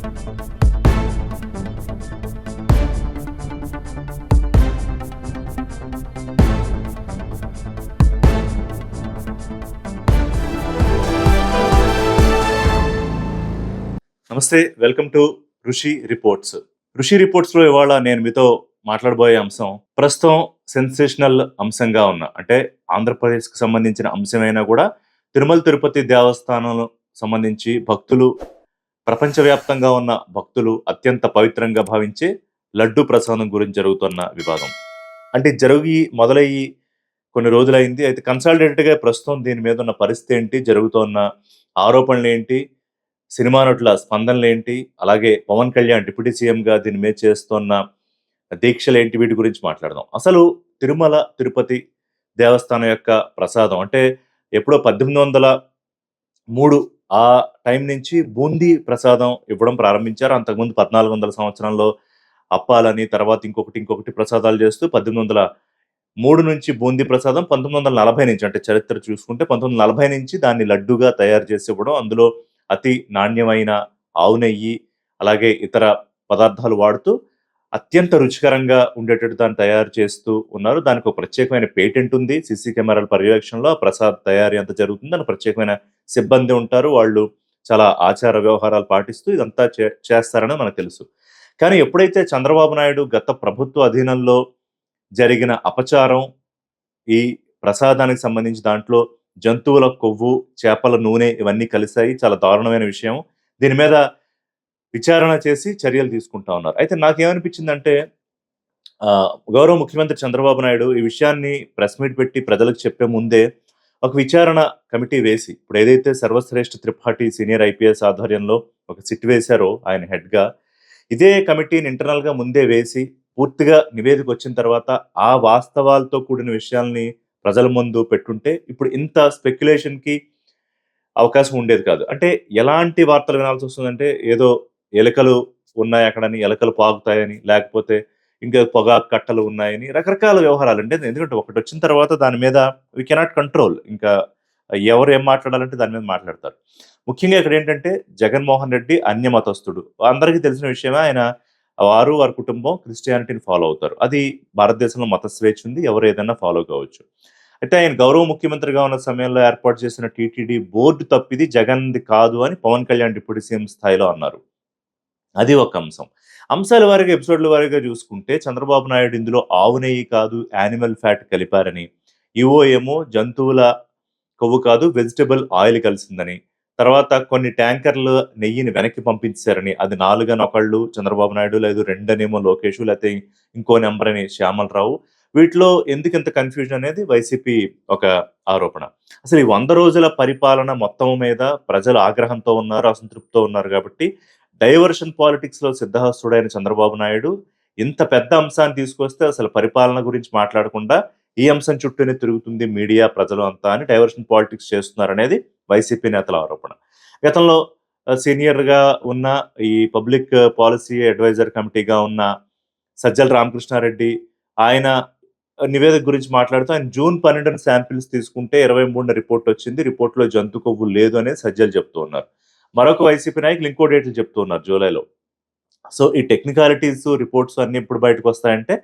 నమస్తే. Welcome to ఋషి reports. ఋషి రిపోర్ట్స్‌లో ఇవాళ నేను మీతో మాట్లాడబోయే అంశం ప్రస్తుతం సెన్సేషనల్ అంశంగా ఉన్న అంటే ఆంధ్రప్రదేశ్‌కి సంబంధించిన అంశమైనా గూడా తిరుమల తిరుపతి దేవస్థానం సంబంధించి భక్తులు ప్రపంచవ్యాప్తంగా ఉన్న భక్తులు అత్యంత పవిత్రంగా భావించే లడ్డూ ప్రసాదం గురించి జరుగుతున్న వివాదం. అంటే మొదలయ్యి కొన్ని రోజులైంది. అయితే కన్సాలిడేటెడ్‌గా ప్రస్తుతం దీని మీద ఉన్న పరిస్థితి ఏంటి? జరుగుతోన్న ఆరోపణలేంటి? సినిమా నటుల స్పందనలేంటి? అలాగే పవన్ కళ్యాణ్ డిప్యూటీ సీఎంగా దీని మీద చేస్తున్న దీక్షలేంటి? వీటి గురించి మాట్లాడదాం. అసలు తిరుమల తిరుపతి దేవస్థానం యొక్క ప్రసాదం అంటే ఎప్పుడో 1803 ఆ టైం నుంచి బూందీ ప్రసాదం ఇవ్వడం ప్రారంభించారు. అంతకుముందు 1400 సంవత్సరంలో అప్పాలని, తర్వాత ఇంకొకటి ప్రసాదాలు చేస్తూ 1803 నుంచి బూందీ ప్రసాదం, 1940 నుంచి అంటే చరిత్ర చూసుకుంటే 1940 నుంచి దాన్ని లడ్డూగా తయారు చేసి ఇవ్వడం. అందులో అతి నాణ్యమైన ఆవు నెయ్యి, అలాగే ఇతర పదార్థాలు వాడుతూ అత్యంత రుచికరంగా ఉండేటట్టు దాన్ని తయారు చేస్తూ ఉన్నారు. దానికి ఒక ప్రత్యేకమైన పేటెంట్ ఉంది. సీసీ కెమెరాల పర్యవేక్షణలో ఆ ప్రసాద్ తయారీ అంతా జరుగుతుంది. దానికి ప్రత్యేకమైన సిబ్బంది ఉంటారు. వాళ్ళు చాలా ఆచార వ్యవహారాలు పాటిస్తూ ఇదంతా చేస్తారని మనకు తెలుసు. కానీ ఎప్పుడైతే చంద్రబాబు నాయుడు గత ప్రభుత్వ అధీనంలో జరిగిన అపచారం, ఈ ప్రసాదానికి సంబంధించి దాంట్లో జంతువుల కొవ్వు, చేపల నూనె ఇవన్నీ కలిసాయి. చాలా దారుణమైన విషయం. దీని మీద విచారణ చేసి చర్యలు తీసుకుంటా ఉన్నారు. అయితే నాకేమనిపించిందంటే గౌరవ ముఖ్యమంత్రి చంద్రబాబు నాయుడు ఈ విషయాన్ని ప్రెస్ మీట్ పెట్టి ప్రజలకు చెప్పే ముందే ఒక విచారణ కమిటీ వేసి ఇప్పుడు ఏదైతే సర్వశ్రేష్ఠ త్రిపాఠి సీనియర్ ఐపీఎస్ ఆధ్వర్యంలో ఒక సిట్ వేశారో ఆయన హెడ్‌గా, ఇదే కమిటీని ఇంటర్నల్‌గా ముందే వేసి పూర్తిగా నివేదిక వచ్చిన తర్వాత ఆ వాస్తవాలతో కూడిన విషయాల్ని ప్రజల ముందు పెట్టుంటే ఇప్పుడు ఇంత స్పెక్యులేషన్‌కి అవకాశం ఉండేది కాదు. అంటే ఎలాంటి వార్తలు వినాల్సొస్తుందంటే ఏదో ఎలుకలు ఉన్నాయక్కడని, ఎలుకలు పాకుతాయని, లేకపోతే ఇంకా పొగాకు కట్టలు ఉన్నాయని రకరకాల వ్యవహారాలు. అంటే ఎందుకంటే ఒకటొచ్చిన తర్వాత దాని మీద వి కెనాట్ కంట్రోల్. ఇంకా ఎవరు ఏం మాట్లాడాలంటే దాని మీద మాట్లాడతారు. ముఖ్యంగా ఇక్కడేంటంటే జగన్మోహన్ రెడ్డి అన్యమతస్థుడు. అందరికీ తెలిసిన విషయమే. వారి కుటుంబం క్రిస్టియానిటీని ఫాలో అవుతారు. అది భారతదేశంలో మత స్వేచ్ఛ ఉంది. ఎవరు ఏదైనా ఫాలో కావచ్చు. అయితే ఆయన గౌరవ ముఖ్యమంత్రిగా ఉన్న సమయంలో ఏర్పాటు చేసిన టీటీడీ బోర్డు తప్పిది, జగన్‌ది కాదు అని పవన్ కళ్యాణ్ డిప్యూటీ సీఎం స్థాయిలో అన్నారు. అది ఒక అంశం. అంశాల వారీగా, ఎపిసోడ్‌ల వారీగా చూసుకుంటే చంద్రబాబు నాయుడు ఇందులో ఆవు నెయ్యి కాదు, యానిమల్ ఫ్యాట్ కలిపారని, ఈవో ఏమో జంతువుల కొవ్వు కాదు, వెజిటబుల్ ఆయిల్ కలిసిందని, తర్వాత కొన్ని ట్యాంకర్‌లు నెయ్యిని వెనక్కి పంపించేశారని, అది 4 అని ఒకళ్ళు చంద్రబాబు నాయుడు, లేదు 2 అనేమో లోకేషు, లేతే ఇంకో నంబర్ అని శ్యామలరావు. వీటిలో ఎందుకింత కన్‌ఫ్యూజన్ అనేది వైసీపీ ఒక ఆరోపణ. అసలు ఈ 100 రోజుల పరిపాలన మొత్తం మీద ప్రజలు ఆగ్రహంతో ఉన్నారు, అసంతృప్తితో ఉన్నారు కాబట్టి డైవర్షన్ పాలిటిక్స్‌లో సిద్ధహస్తుడైన చంద్రబాబు నాయుడు ఇంత పెద్ద అంశాన్ని తీసుకొస్తే అసలు పరిపాలన గురించి మాట్లాడకుండా ఈ అంశం చుట్టూనే తిరుగుతుంది మీడియా, ప్రజలు అంతా అని డైవర్షన్ పాలిటిక్స్ చేస్తున్నారనేది వైసీపీ నేతల ఆరోపణ. గతంలో సీనియర్‌గా ఉన్న ఈ పబ్లిక్ పాలిసీ అడ్వైజర్ కమిటీగా ఉన్న సజ్జల రామకృష్ణారెడ్డి ఆయన నివేదిక గురించి మాట్లాడుతూ ఆయన జూన్ 12న శాంపిల్స్ తీసుకుంటే 23న రిపోర్ట్ వచ్చింది. రిపోర్ట్‌లో జంతు కొవ్వు లేదు అనేది సజ్జలు చెప్తూ ఉన్నారు. మరొక వైసీపీ నాయకులు ఇంకో డేట్లు చెప్తూ ఉన్నారు జూలైలో. సో, ఈ టెక్నికాలిటీస్, రిపోర్ట్స్ అన్నీ ఎప్పుడు బయటకొస్తాయంటే,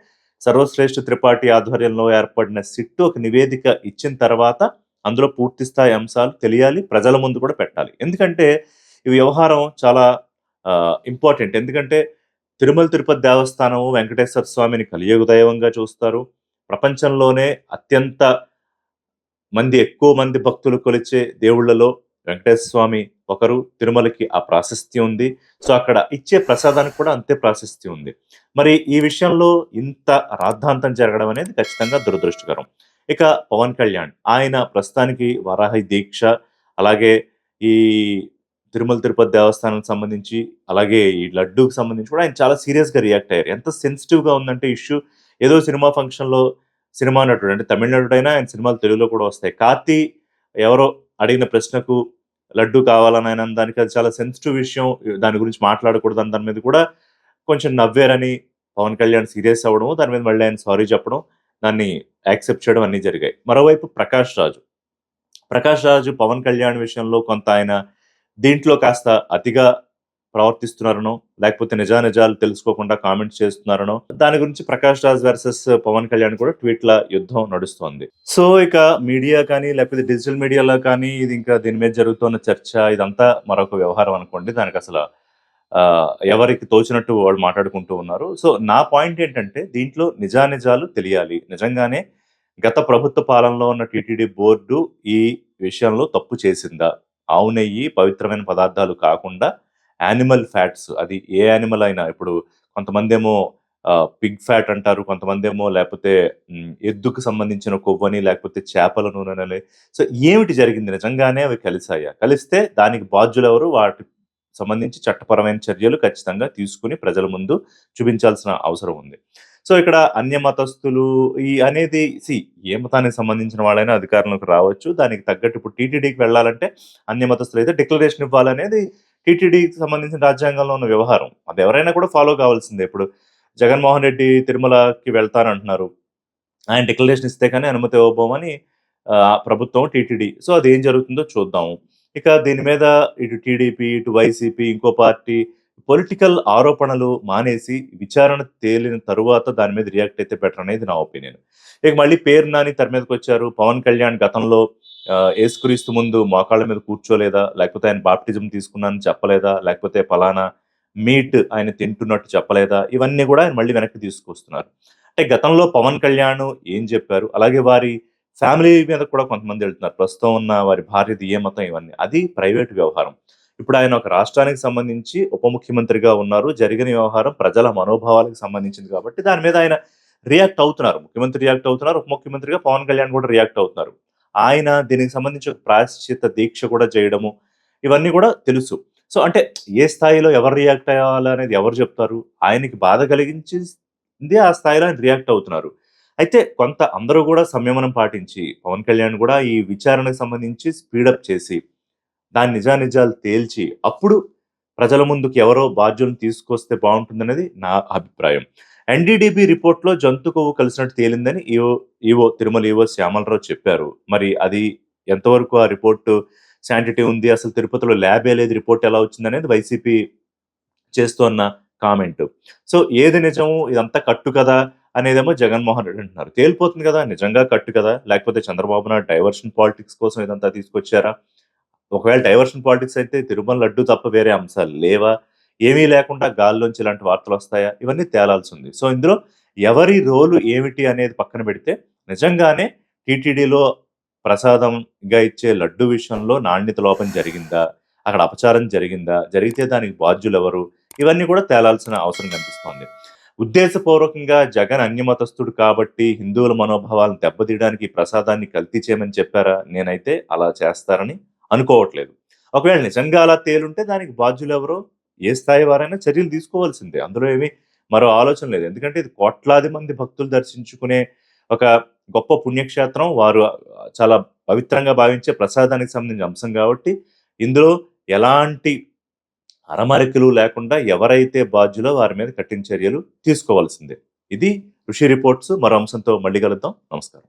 సర్వశ్రేష్ఠ త్రిపాఠి ఆధ్వర్యంలో ఏర్పడిన సిట్ ఒక నివేదిక ఇచ్చిన తర్వాత, అందులో పూర్తి స్థాయి అంశాలు తెలియాలి. ప్రజల ముందు కూడా పెట్టాలి. ఎందుకంటే, ఈ వ్యవహారం చాలా ఇంపార్టెంట్. ఎందుకంటే, తిరుమల తిరుపతి దేవస్థానం వెంకటేశ్వర స్వామిని కలియుగ దైవంగా చూస్తారు. ప్రపంచంలోనే అత్యంత ఎక్కువ మంది భక్తులు కొలిచే దేవుళ్ళలో వెంకటేశ్వర స్వామి ఒకరు. తిరుమలకి ఆ ప్రాశస్త్యం ఉంది. సో, అక్కడ ఇచ్చే ప్రసాదానికి కూడా అంతే ప్రాశస్త్యం ఉంది. మరి ఈ విషయంలో ఇంత రాద్ధాంతం జరగడం అనేది ఖచ్చితంగా దురదృష్టకరం. ఇక పవన్ కళ్యాణ్ ఆయన ప్రస్తుతానికి వరాహి దీక్ష, అలాగే ఈ తిరుమల తిరుపతి దేవస్థానానికి సంబంధించి, అలాగే ఈ లడ్డూకి సంబంధించి కూడా ఆయన చాలా సీరియస్‌గా రియాక్ట్ అయ్యారు. ఎంత సెన్సిటివ్‌గా ఉందంటే ఇష్యూ ఏదో సినిమా ఫంక్షన్‌లో సినిమా నటుడు అంటే తమిళ నటుడైనా ఆయన సినిమాలు తెలుగులో కూడా వస్తాయి. 'కార్తీ' ఎవరో అడిగిన ప్రశ్నకు లడ్డూ కావాలని ఆయన దానికి అది చాలా సెన్సిటివ్ విషయం. దాని గురించి మాట్లాడకూడదని దాని మీద కూడా కొంచెం నవ్వారని పవన్ కళ్యాణ్ సీరియస్ అవ్వడం, దాని మీద మళ్ళీ ఆయన సారీ చెప్పడం, దాన్ని యాక్సెప్ట్ చేయడం అన్నీ జరిగాయి. మరోవైపు ప్రకాష్ రాజు. ప్రకాష్ రాజు పవన్ కళ్యాణ్ విషయంలో కొంత ఆయన దీంట్లో కాస్త అతిగా ప్రవర్తిస్తున్నారనో, లేకపోతే నిజానిజాలు తెలుసుకోకుండా కామెంట్స్ చేస్తున్నారనో, దాని గురించి 'ప్రకాష్ రాజ్ వర్సెస్ పవన్ కళ్యాణ్' కూడా ట్వీట్‌ల యుద్ధం నడుస్తోంది. సో, ఇక మీడియా కానీ, లేకపోతే డిజిటల్ మీడియాలో కానీ, ఇది ఇంకా దీని మీద జరుగుతున్న చర్చ ఇదంతా మరొక వ్యవహారం అనుకోండి. దానికసల ఎవరికి తోచినట్టు వాళ్ళు మాట్లాడుకుంటూ ఉన్నారు. సో, నా పాయింట్ ఏంటంటే, దీంట్లో నిజానిజాలు తెలియాలి. నిజంగానే గత ప్రభుత్వ పాలనలో ఉన్న టీటీడీ బోర్డు ఈ విషయంలో తప్పు చేసిందా? ఆవు నెయ్యి పవిత్రమైన పదార్థాలు కాకుండా యానిమల్ ఫ్యాట్స్, అది ఏ యానిమల్ అయినా, ఇప్పుడు కొంతమందేమో పిగ్ ఫ్యాట్ అంటారు. కొంతమందేమో లేపోతే ఎద్దుకు సంబంధించిన కొవ్వని, లేకపోతే చేపల నూనెనని. సో, ఏమిటి జరిగింది? నిజంగానే అవి కలిసాయా? కలిస్తే దానికి బాధ్యులెవరు? వాటికి సంబంధించి చట్టపరమైన చర్యలు ఖచ్చితంగా తీసుకొని ప్రజల ముందు చూపించాల్సిన అవసరం ఉంది. సో, ఇక్కడ అన్య మతస్థులు అనేది ఏ మతానికి సంబంధించిన వాళ్ళైనా అధికారంలోకి రావచ్చు. దానికి తగ్గట్టు ఇప్పుడు టీటీడీకి వెళ్ళాలంటే అన్య మతస్థులైతే డిక్లరేషన్ ఇవ్వాలనేది టీటీడీకి సంబంధించిన రాజ్యాంగంలో ఉన్న వ్యవహారం. అది ఎవరైనా కూడా ఫాలో కావాల్సిందే. ఇప్పుడు జగన్మోహన్ రెడ్డి తిరుమలకి వెళ్తానంటున్నారు. ఆయన డిక్లరేషన్ ఇస్తే కానీ అనుమతి ఇవ్వబోమని ప్రభుత్వం, టీటీడీ. సో, అదేం జరుగుతుందో చూద్దాం. ఇక దీని మీద ఇటు టీడీపీ, ఇటు వైసీపీ, ఇంకో పార్టీ పొలిటికల్ ఆరోపణలు మానేసి విచారణ తేలిన తరువాత దాని మీద రియాక్ట్ అయితే బెటర్ అనేది నా ఒపీనియన్. ఇక మళ్ళీ పేరు నాని తెర మీదకొచ్చారు. పవన్ కళ్యాణ్ గతంలో యేసుక్రీస్తు ముందు మోకాళ్ళ మీద కూర్చోలేదా? లేకపోతే ఆయన బాప్టిజం తీసుకున్నానని చెప్పలేదా? లేకపోతే పలానా మీట్ ఆయన తింటున్నట్టు చెప్పలేదా? ఇవన్నీ కూడా ఆయన మళ్ళీ వెనక్కి తీసుకొస్తున్నారు. అంటే గతంలో పవన్ కళ్యాణ్ ఏం చెప్పారు? అలాగే వారి ఫ్యామిలీ మీద కూడా కొంతమంది వెళ్తున్నారు. ప్రస్తుతం ఉన్న వారి భార్యది ఏ మతం ఇవన్నీ. అది ప్రైవేట్ వ్యవహారం. ఇప్పుడు ఆయన ఒక రాష్ట్రానికి సంబంధించి ఉప ముఖ్యమంత్రిగా ఉన్నారు. జరిగిన వ్యవహారం ప్రజల మనోభావాలకు సంబంధించింది కాబట్టి దాని మీద ఆయన రియాక్ట్ అవుతున్నారు. ముఖ్యమంత్రి రియాక్ట్ అవుతున్నారు. ఉప ముఖ్యమంత్రిగా పవన్ కళ్యాణ్ కూడా రియాక్ట్ అవుతున్నారు. ఆయన దీనికి సంబంధించి ఒక ప్రాయశ్చిత్త దీక్ష కూడా చేయడము, ఇవన్నీ కూడా తెలుసు. సో, అంటే ఏ స్థాయిలో ఎవరు రియాక్ట్ అవ్వాలనేది ఎవరు చెప్తారు? ఆయనకి బాధ కలిగించింది ఆ స్థాయిలో ఆయన రియాక్ట్ అవుతున్నారు. అయితే కొంత అందరూ కూడా సంయమనం పాటించి, పవన్ కళ్యాణ్ కూడా ఈ విచారణకు సంబంధించి స్పీడప్ చేసి, దాని నిజానిజాలు తేల్చి, అప్పుడు ప్రజల ముందుకు ఎవరో బాధ్యులను తీసుకొస్తే బావుంటుందనేది నా అభిప్రాయం. ఎన్‌డీడీబీ రిపోర్ట్‌లో జంతు కొవ్వు కలిసినట్టు తేలిందని ఈవో తిరుమల ఈవో శ్యామలరావు చెప్పారు. మరి అది ఎంతవరకు ఆ రిపోర్టు శాంటిటీ ఉంది? అసలు తిరుపతిలో ల్యాబే లేదు, రిపోర్ట్ ఎలా వచ్చిందనేది వైసీపీ చేస్తోన్న కామెంటు. సో, ఏది నిజము? ఇదంతా కట్టు కదా! అనేదేమో జగన్మోహన్ రెడ్డి అంటున్నారు. తేలిపోతుంది కదా! నిజంగా కట్టు కదా! లేకపోతే చంద్రబాబు నాయుడు డైవర్షన్ పాలిటిక్స్ కోసం ఇదంతా తీసుకొచ్చారా? ఒకవేళ డైవర్షన్ పాలిటిక్స్ అయితే తిరుమల లడ్డు తప్ప వేరే అంశాలు లేవా? ఏమీ లేకుండా గాల్లోంచి ఇలాంటి వార్తలొస్తాయా? ఇవన్నీ తేలాల్సుంది. సో, ఇందులో ఎవరి రోలు ఏమిటి అనేది పక్కన పెడితే, నిజంగానే టీటీడీలో ప్రసాదంగా ఇచ్చే లడ్డు విషయంలో నాణ్యత లోపం జరిగిందా? అక్కడ అపచారం జరిగిందా? జరిగితే దానికి బాధ్యులెవరు? ఇవన్నీ కూడా తేలాల్సిన అవసరం కనిపిస్తోంది. ఉద్దేశపూర్వకంగా జగన్ అన్యమతస్థుడు కాబట్టి హిందువుల మనోభావాలను దెబ్బతీయడానికి ఈ ప్రసాదాన్ని కల్తీ చేయమని చెప్పారా? నేనైతే అలా చేస్తారని అనుకోవట్లేదు. ఒకవేళ నిజంగా అలా తేలుంటే దానికి బాధ్యులెవరో, ఏ స్థాయి వారైనా చర్యలు తీసుకోవాల్సిందే. అందులో ఏమి మరో ఆలోచన లేదు. ఎందుకంటే ఇది కోట్లాది మంది భక్తులు దర్శించుకునే ఒక గొప్ప పుణ్యక్షేత్రం. వారు చాలా పవిత్రంగా భావించే ప్రసాదానికి సంబంధించిన అంశం కాబట్టి, ఇందులో ఎలాంటి అరమరికలు లేకుండా ఎవరైతే బాధ్యులో వారి మీద కఠిన చర్యలు తీసుకోవాల్సిందే. ఇది 'ఋషి రిపోర్ట్స్'. మరో అంశంతో మళ్ళీ కలుద్దాం. నమస్కారం.